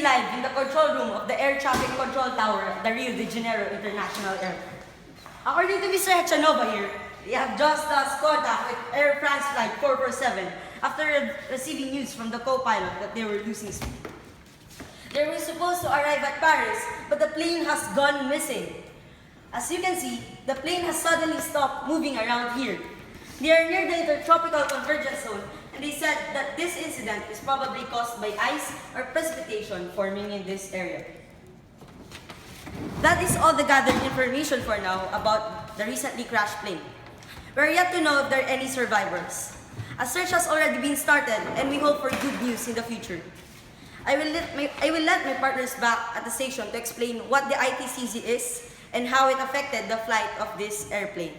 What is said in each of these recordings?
be live in the control room of the Air Traffic Control Tower at the Rio de Janeiro International Airport. According to Mr. Hechanova here, they have just lost contact with Air France Flight 447 after receiving news from the co-pilot that they were losing speed. They were supposed to arrive at Paris, but the plane has gone missing. As you can see, the plane has suddenly stopped moving around here. They are near the Intertropical Convergence Zone, and they said that this incident is probably caused by ice or precipitation forming in this area. That is all the gathered information for now about the recently crashed plane. We are yet to know if there are any survivors. A search has already been started, and we hope for good news in the future. I will let my partners back at the station to explain what the ITCZ is and how it affected the flight of this airplane.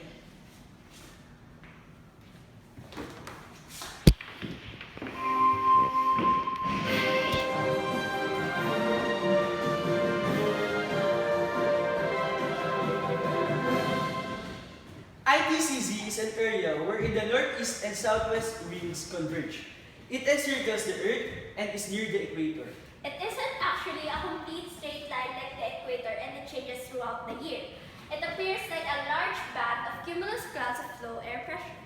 ITCZ is an area wherein the northeast and southwest winds converge. It encircles the Earth and is near the equator. It isn't actually a complete straight line like the equator, and it changes throughout the year. It appears like a large band of cumulus clouds of low air pressure.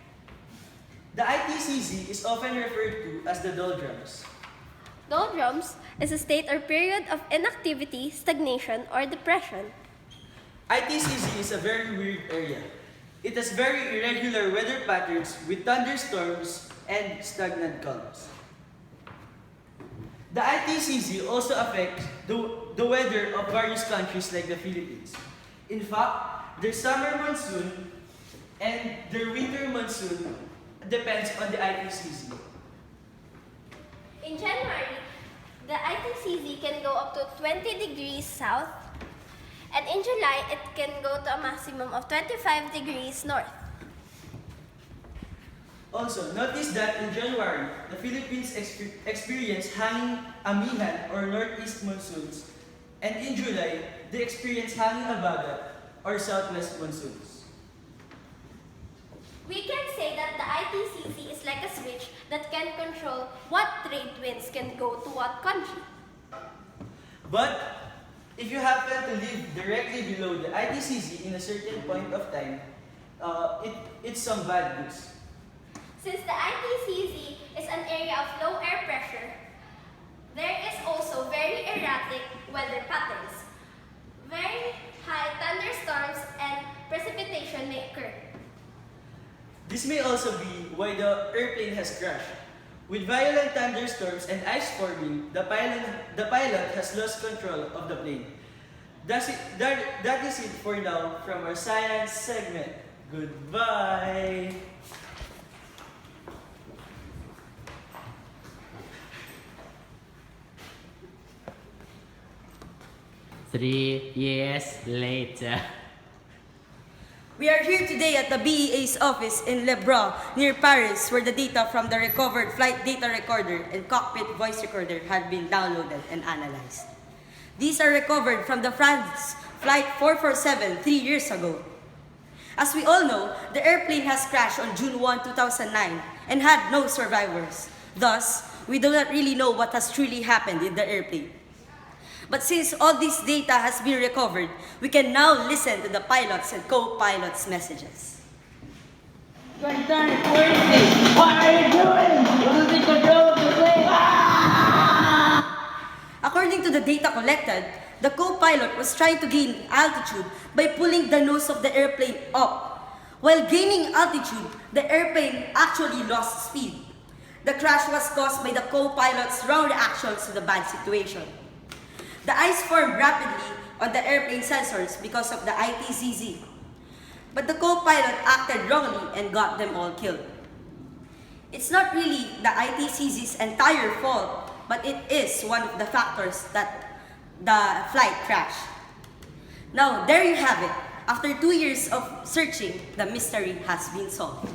The ITCZ is often referred to as the doldrums. Doldrums is a state or period of inactivity, stagnation, or depression. ITCZ is a very weird area. It has very irregular weather patterns with thunderstorms and stagnant calms. The ITCZ also affects the weather of various countries like the Philippines. In fact, their summer monsoon and their winter monsoon depends on the ITCZ. In January, the ITCZ can go up to 20 degrees south, and in July, it can go to a maximum of 25 degrees north. Also, notice that in January, the Philippines experience hanging amihan or northeast monsoons, and in July, they experience hanging abagat or southwest monsoons. We can say that the ITCZ is like a switch that can control what trade winds can go to what country. But if you happen to live directly below the ITCZ in a certain point of time, it's some bad news. Since the ITCZ is an area of low air pressure, there is also very erratic weather patterns. Very high thunderstorms and precipitation may occur. This may also be why the airplane has crashed. With violent thunderstorms and ice forming, the pilot has lost control of the plane. That is it for now from our science segment. Goodbye! Three years later. We are here today at the BEA's office in Le Bras, near Paris, where the data from the recovered flight data recorder and cockpit voice recorder had been downloaded and analyzed. These are recovered from the France Flight 447 3 years ago. As we all know, the airplane has crashed on June 1, 2009 and had no survivors. Thus, we do not really know what has truly happened in the airplane. But since all this data has been recovered, we can now listen to the pilots and co-pilots' messages. What are you doing? Losing control of the plane! According to the data collected, the co-pilot was trying to gain altitude by pulling the nose of the airplane up. While gaining altitude, the airplane actually lost speed. The crash was caused by the co-pilot's wrong reactions to the bad situation. The ice formed rapidly on the airplane sensors because of the ITCZ. But the co-pilot acted wrongly and got them all killed. It's not really the ITCZ's entire fault, but it is one of the factors that the flight crashed. Now, there you have it. After 2 years of searching, the mystery has been solved.